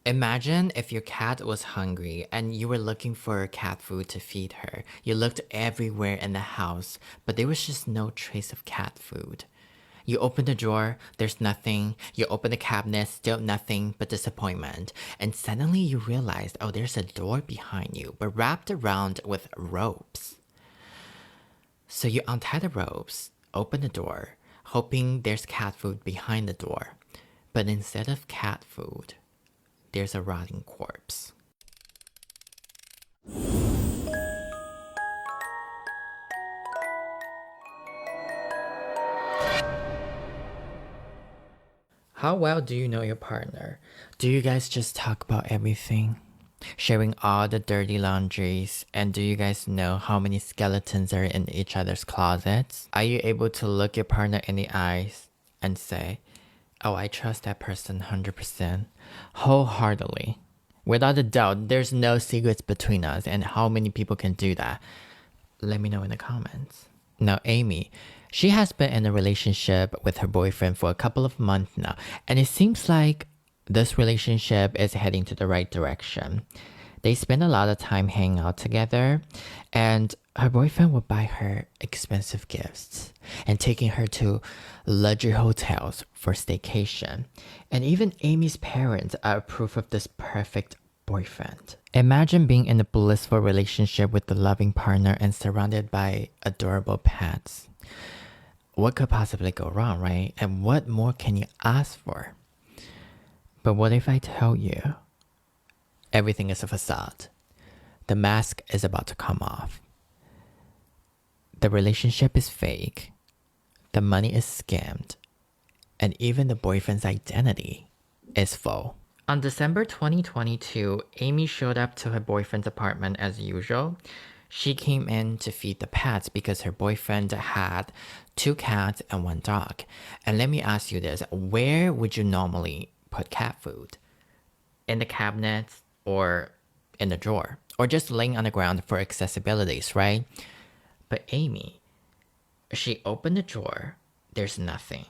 Imagine if your cat was hungry and you were looking for cat food to feed her. You looked everywhere in the house, but there was just no trace of cat food. You open the drawer, there's nothing. You open the cabinet, still nothing but disappointment. And suddenly you realize, oh, there's a door behind you, but wrapped around with ropes. So you untie the ropes, open the door, hoping there's cat food behind the door. But instead of cat food, there's a rotting corpse. How well do you know your partner? Do you guys just talk about everything? Sharing all the dirty laundries? And do you guys know how many skeletons are in each other's closets? Are you able to look your partner in the eyes and say, oh, I trust that person 100%, wholeheartedly? Without a doubt, there's no secrets between us, and how many people can do that? Let me know in the comments. Now, Amy, she has been in a relationship with her boyfriend for a couple of months now, and it seems like this relationship is heading to the right direction. They spend a lot of time hanging out together, and her boyfriend would buy her expensive gifts and taking her to luxury hotels for staycation. And even Amy's parents are proof of this perfect boyfriend. Imagine being in a blissful relationship with a loving partner and surrounded by adorable pets. What could possibly go wrong, right? And what more can you ask for? But what if I tell you everything is a facade? The mask is about to come off. The relationship is fake. The money is scammed. And even the boyfriend's identity is faux. On December 2022, Amy showed up to her boyfriend's apartment as usual. She came in to feed the pets because her boyfriend had 2 cats and 1 dog. And let me ask you this, where would you normally put cat food? In the cabinets or in the drawer? Or just laying on the ground for accessibilities, right? But Amy, she opened the drawer, there's nothing.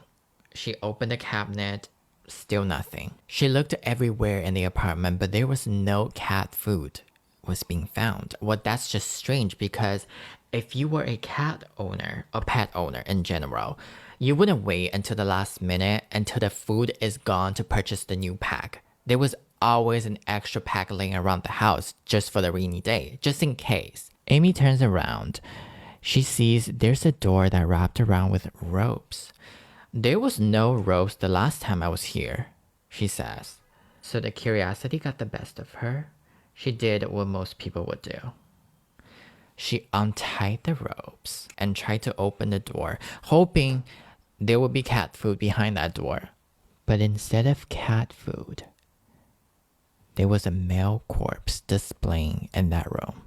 She opened the cabinet, still nothing. She looked everywhere in the apartment, but there was no cat food was being found. Well, that's just strange because if you were a cat owner, or pet owner in general, you wouldn't wait until the last minute until the food is gone to purchase the new pack. There was always an extra pack laying around the house just for the rainy day, just in case. Amy turns around. She sees there's a door that wrapped around with ropes. There was no ropes the last time I was here, she says. So the curiosity got the best of her. She did what most people would do. She untied the ropes and tried to open the door, hoping there would be cat food behind that door. But instead of cat food, there was a male corpse displaying in that room,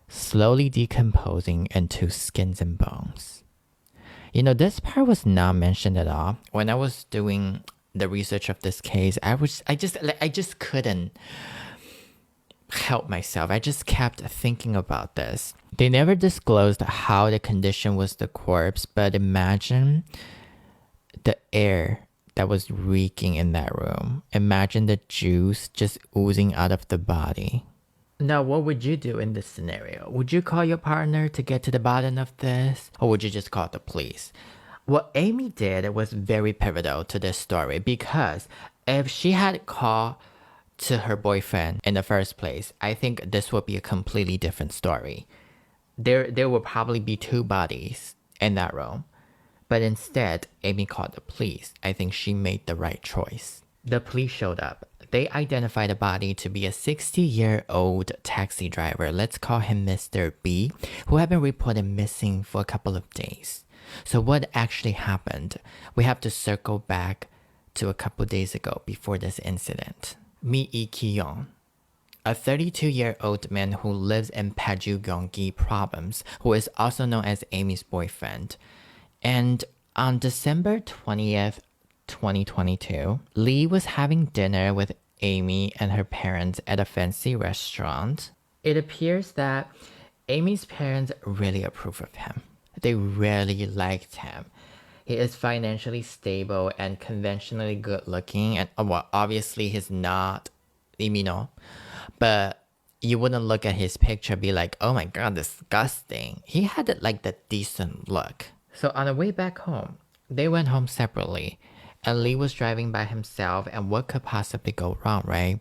slowly decomposing into skins and bones. You know, this part was not mentioned at all. When I was doing the research of this case, I just couldn't help myself. I just kept thinking about this. They never disclosed how the condition was the corpse, but imagine the air that was reeking in that room. Imagine the juice just oozing out of the body. Now, what would you do in this scenario? Would you call your partner to get to the bottom of this? Or would you just call the police? What Amy did was very pivotal to this story because if she had called to her boyfriend in the first place, I think this would be a completely different story. There will probably be 2 bodies in that room. But instead, Amy called the police. I think she made the right choice. The police showed up. They identified the body to be a 60-year-old taxi driver. Let's call him Mr. B, who had been reported missing for a couple of days. So what actually happened? We have to circle back to a couple days ago before this incident. Mi Ki-young, a 32-year-old man who lives in Paju Gyeonggi province, who is also known as Amy's boyfriend. And on December 20th, 2022, Lee was having dinner with Amy and her parents at a fancy restaurant. It appears that Amy's parents really approve of him. They really liked him. He is financially stable and conventionally good looking, and well, obviously he's not But you wouldn't look at his picture be like, oh my god, disgusting. He had like the decent look. So on the way back home, they went home separately, and Lee was driving by himself, and what could possibly go wrong, right?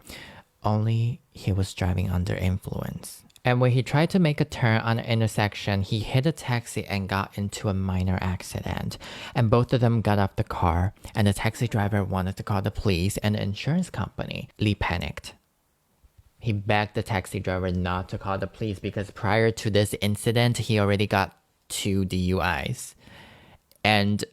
Only he was driving under influence. And when he tried to make a turn on an intersection, he hit a taxi and got into a minor accident. And both of them got off the car, and the taxi driver wanted to call the police and the insurance company. Lee panicked. He begged the taxi driver not to call the police because prior to this incident, he already got 2 DUIs. And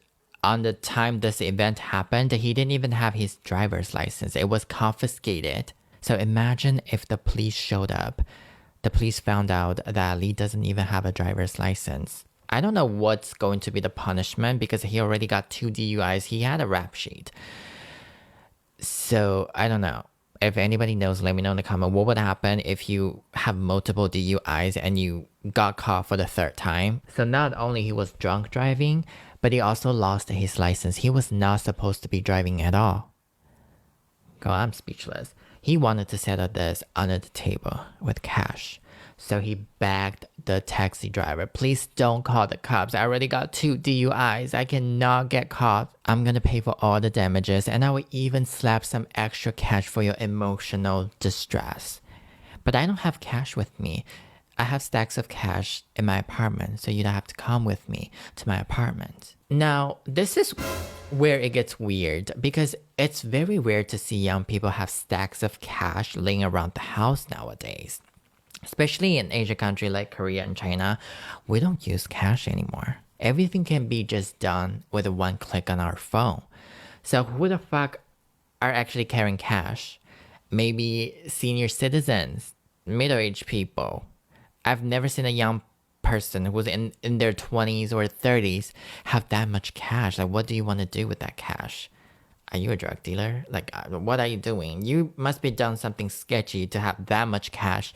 on the time this event happened, he didn't even have his driver's license. It was confiscated. So imagine if the police showed up. The police found out that Lee doesn't even have a driver's license. I don't know what's going to be the punishment because he already got 2 DUIs. He had a rap sheet. So I don't know. If anybody knows, let me know in the comment. What would happen if you have multiple DUIs and you got caught for the 3rd time? So not only he was drunk driving, but he also lost his license. He was not supposed to be driving at all. God, I'm speechless. He wanted to settle this under the table with cash. So he begged the taxi driver, please don't call the cops. I already got 2 DUIs. I cannot get caught. I'm gonna pay for all the damages, and I will even slap some extra cash for your emotional distress. But I don't have cash with me. I have stacks of cash in my apartment, so you don't have to come with me to my apartment. Now, this is where it gets weird because it's very rare to see young people have stacks of cash laying around the house nowadays. Especially in Asian countries like Korea and China, we don't use cash anymore. Everything can be just done with one click on our phone. So who the fuck are actually carrying cash? Maybe senior citizens, middle-aged people. I've never seen a young person who's in their 20s or 30s have that much cash. Like, what do you want to do with that cash? Are you a drug dealer? Like, what are you doing? You must be done something sketchy to have that much cash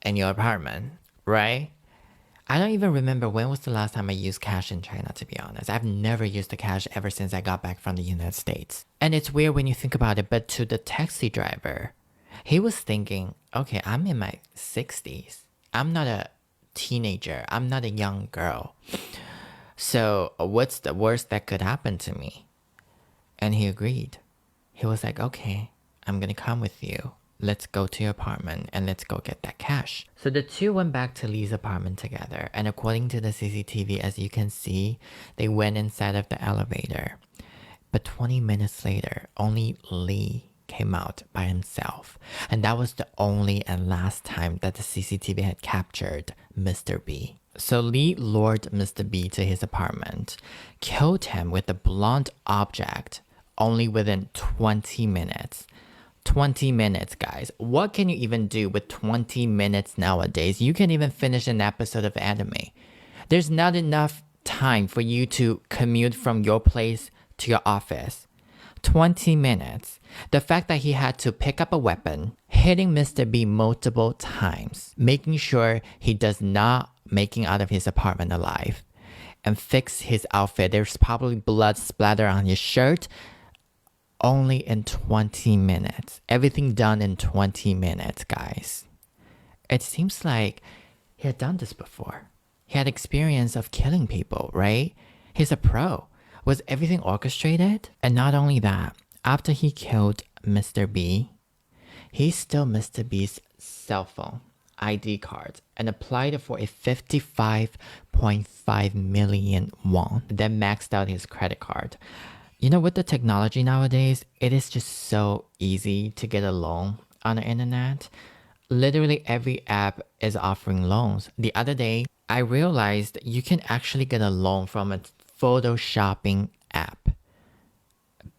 in your apartment, right? I don't even remember when was the last time I used cash in China, to be honest. I've never used the cash ever since I got back from the United States. And it's weird when you think about it, but to the taxi driver, he was thinking, okay, I'm in my 60s. I'm not a teenager. I'm not a young girl. So what's the worst that could happen to me? And he agreed. He was like, okay, I'm gonna come with you. Let's go to your apartment and let's go get that cash. So the two went back to Lee's apartment together. And according to the CCTV, as you can see, they went inside of the elevator. But 20 minutes later, only Lee came out by himself. And that was the only and last time that the CCTV had captured Mr. B. So Lee lured Mr. B to his apartment, killed him with a blunt object only within 20 minutes. 20 minutes, guys. What can you even do with 20 minutes nowadays? You can't even finish an episode of anime. There's not enough time for you to commute from your place to your office. 20 minutes. The fact that he had to pick up a weapon, hitting Mr. B multiple times, making sure he does not making out of his apartment alive, and fix his outfit. There's probably blood splatter on his shirt. Only in 20 minutes. Everything done in 20 minutes, guys. It seems like he had done this before. He had experience of killing people, right? He's a pro. Was everything orchestrated? And not only that, after he killed Mr. B, he stole Mr. B's cell phone, ID card, and applied for a 55.5 million won, then maxed out his credit card. You know, with the technology nowadays, it is just so easy to get a loan on the internet. Literally every app is offering loans. The other day, I realized you can actually get a loan from a photoshopping app.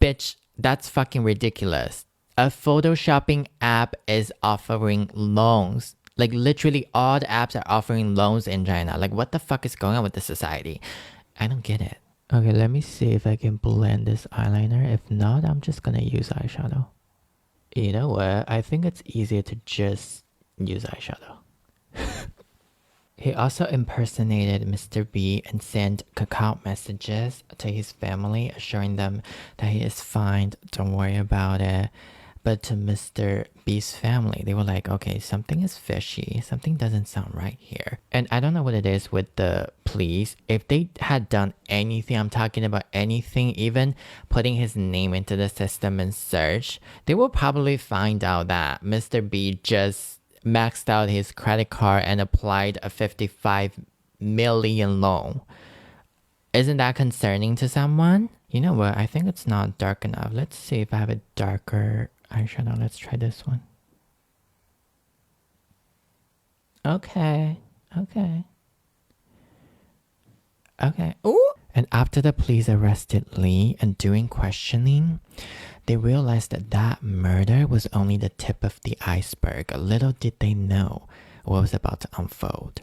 Bitch, that's fucking ridiculous. A photoshopping app is offering loans. Like literally all the apps are offering loans in China. Like what the fuck is going on with the society? I don't get it. Okay, let me see if I can blend this eyeliner. If not, I'm just gonna use eyeshadow. You know what? I think it's easier to just use eyeshadow. He also impersonated Mr. B and sent Kakao messages to his family, assuring them that he is fine, don't worry about it. but to Mr. B's family, they were like, okay, something is fishy. Something doesn't sound right here. And I don't know what it is with the police. If they had done anything, I'm talking about anything, even putting his name into the system and search, they will probably find out that Mr. B just maxed out his credit card and applied a 55 million loan. Isn't that concerning to someone? You know what? I think it's not dark enough. Let's see if I have a darker eyeshadow. Let's try this one. Okay. Ooh! And after the police arrested Lee and doing questioning, they realized that that murder was only the tip of the iceberg. Little did they know what was about to unfold.